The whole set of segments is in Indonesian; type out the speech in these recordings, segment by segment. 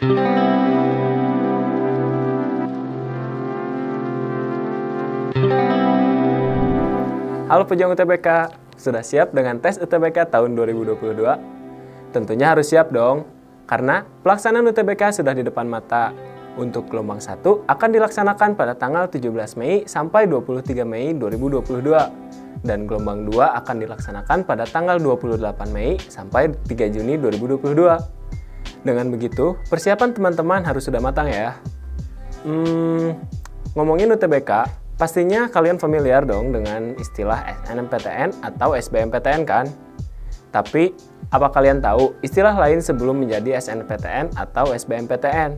Halo pejuang UTBK, sudah siap dengan tes UTBK tahun 2022? Tentunya harus siap dong, karena pelaksanaan UTBK sudah di depan mata. Untuk gelombang 1 akan dilaksanakan pada tanggal 17 Mei sampai 23 Mei 2022. Dan gelombang 2 akan dilaksanakan pada tanggal 28 Mei sampai 3 Juni 2022. Dengan begitu, persiapan teman-teman harus sudah matang ya. Ngomongin UTBK, pastinya kalian familiar dong dengan istilah SNMPTN atau SBMPTN kan? Tapi, apa kalian tahu istilah lain sebelum menjadi SNMPTN atau SBMPTN?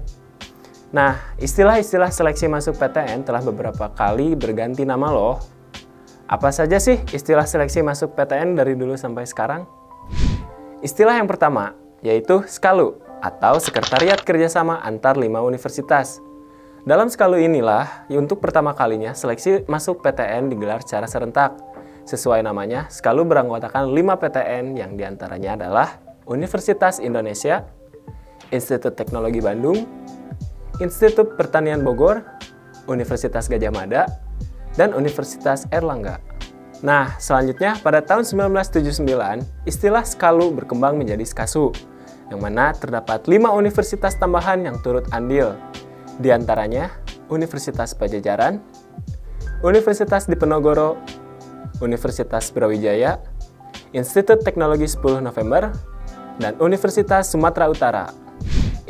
Nah, istilah-istilah seleksi masuk PTN telah beberapa kali berganti nama loh. Apa saja sih istilah seleksi masuk PTN dari dulu sampai sekarang? Istilah yang pertama, yaitu SKALU atau Sekretariat Kerjasama Antar 5 Universitas. Dalam SKALU inilah, untuk pertama kalinya seleksi masuk PTN digelar secara serentak. Sesuai namanya, SKALU beranggotakan 5 PTN yang diantaranya adalah Universitas Indonesia, Institut Teknologi Bandung, Institut Pertanian Bogor, Universitas Gadjah Mada, dan Universitas Airlangga. Nah, selanjutnya pada tahun 1979, istilah SKALU berkembang menjadi SKASU, yang mana terdapat 5 universitas tambahan yang turut andil. Di antaranya Universitas Pajajaran, Universitas Diponegoro, Universitas Brawijaya, Institut Teknologi 10 November, dan Universitas Sumatera Utara.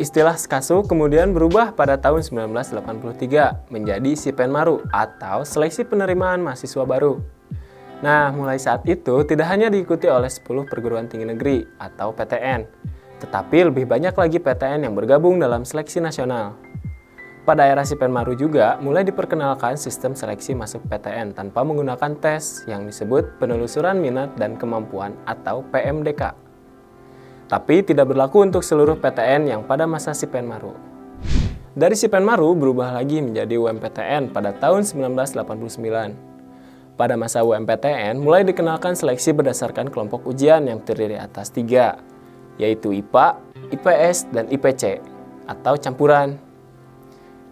Istilah SKASU kemudian berubah pada tahun 1983 menjadi SIPENMARU atau Seleksi Penerimaan Mahasiswa Baru. Nah, mulai saat itu tidak hanya diikuti oleh 10 perguruan tinggi negeri atau PTN, tetapi lebih banyak lagi PTN yang bergabung dalam seleksi nasional. Pada era SIPENMARU juga mulai diperkenalkan sistem seleksi masuk PTN tanpa menggunakan tes yang disebut penelusuran minat dan kemampuan atau PMDK. Tapi tidak berlaku untuk seluruh PTN yang pada masa SIPENMARU. Dari SIPENMARU berubah lagi menjadi UMPTN pada tahun 1989. Pada masa UMPTN mulai dikenalkan seleksi berdasarkan kelompok ujian yang terdiri atas 3, yaitu IPA, IPS, dan IPC, atau campuran.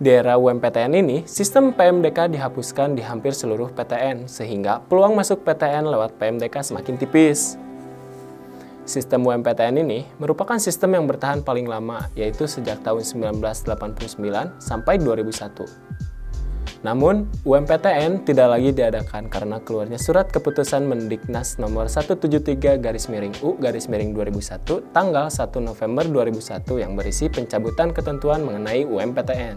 Di era UMPTN ini, sistem PMDK dihapuskan di hampir seluruh PTN, sehingga peluang masuk PTN lewat PMDK semakin tipis. Sistem UMPTN ini merupakan sistem yang bertahan paling lama, yaitu sejak tahun 1989 sampai 2001. Namun, UMPTN tidak lagi diadakan karena keluarnya surat keputusan Mendiknas nomor 173-U-2001 tanggal 1 November 2001 yang berisi pencabutan ketentuan mengenai UMPTN.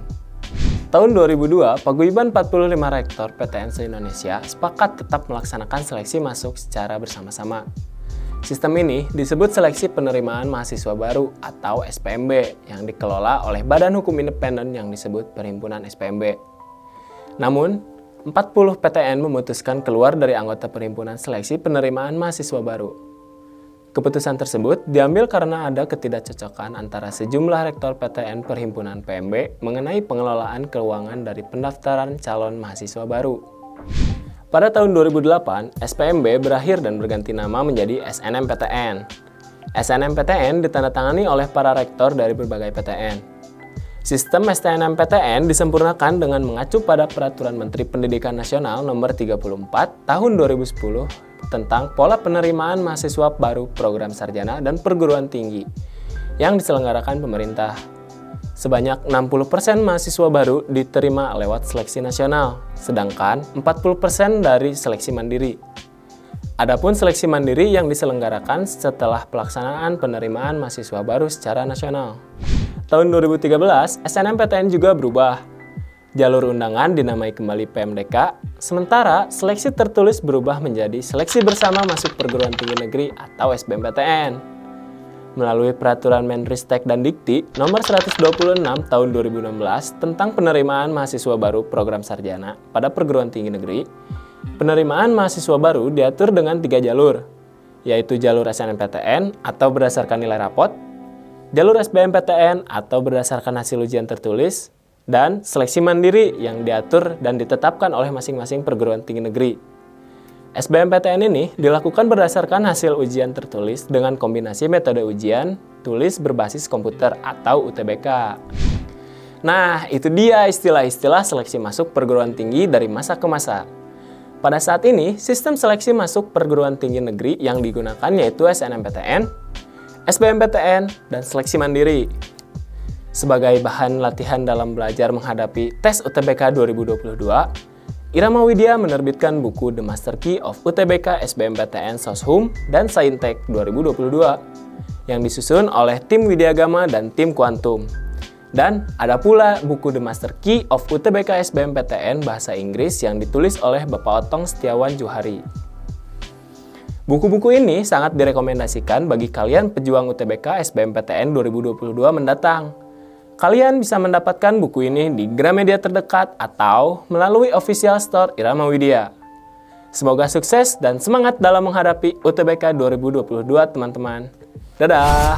Tahun 2002, Paguyuban 45 Rektor PTN se-Indonesia sepakat tetap melaksanakan seleksi masuk secara bersama-sama. Sistem ini disebut Seleksi Penerimaan Mahasiswa Baru atau SPMB yang dikelola oleh Badan Hukum Independen yang disebut Perhimpunan SPMB. Namun, 40 PTN memutuskan keluar dari anggota Perhimpunan Seleksi Penerimaan Mahasiswa Baru. Keputusan tersebut diambil karena ada ketidakcocokan antara sejumlah rektor PTN Perhimpunan PMB mengenai pengelolaan keuangan dari pendaftaran calon mahasiswa baru. Pada tahun 2008, SPMB berakhir dan berganti nama menjadi SNMPTN. SNMPTN ditandatangani oleh para rektor dari berbagai PTN. Sistem SNMPTN disempurnakan dengan mengacu pada Peraturan Menteri Pendidikan Nasional Nomor 34 Tahun 2010 tentang pola penerimaan mahasiswa baru program sarjana dan perguruan tinggi yang diselenggarakan pemerintah. Sebanyak 60% mahasiswa baru diterima lewat seleksi nasional, sedangkan 40% dari seleksi mandiri. Adapun seleksi mandiri yang diselenggarakan setelah pelaksanaan penerimaan mahasiswa baru secara nasional. Tahun 2013, SNMPTN juga berubah. Jalur undangan dinamai kembali PMDK, sementara seleksi tertulis berubah menjadi Seleksi Bersama Masuk Perguruan Tinggi Negeri atau SBMPTN. Melalui Peraturan Menristek dan Dikti Nomor 126 Tahun 2016 tentang penerimaan mahasiswa baru program sarjana pada perguruan tinggi negeri, penerimaan mahasiswa baru diatur dengan 3 jalur, yaitu jalur SNMPTN atau berdasarkan nilai rapot, jalur SBMPTN atau berdasarkan hasil ujian tertulis, dan seleksi mandiri yang diatur dan ditetapkan oleh masing-masing perguruan tinggi negeri. SBMPTN ini dilakukan berdasarkan hasil ujian tertulis dengan kombinasi metode ujian tulis berbasis komputer atau UTBK. Nah, itu dia istilah-istilah seleksi masuk perguruan tinggi dari masa ke masa. Pada saat ini, sistem seleksi masuk perguruan tinggi negeri yang digunakan yaitu SNMPTN, SBMPTN, dan seleksi mandiri. Sebagai bahan latihan dalam belajar menghadapi tes UTBK 2022, Irama Widya menerbitkan buku The Master Key of UTBK SBMPTN Soshum dan Saintek 2022 yang disusun oleh tim Widyagama dan tim Kuantum. Dan ada pula buku The Master Key of UTBK SBMPTN Bahasa Inggris yang ditulis oleh Bapak Otong Setiawan Juhari. Buku-buku ini sangat direkomendasikan bagi kalian pejuang UTBK SBMPTN 2022 mendatang. Kalian bisa mendapatkan buku ini di Gramedia terdekat atau melalui official store Irama Widya. Semoga sukses dan semangat dalam menghadapi UTBK 2022 teman-teman. Dadah!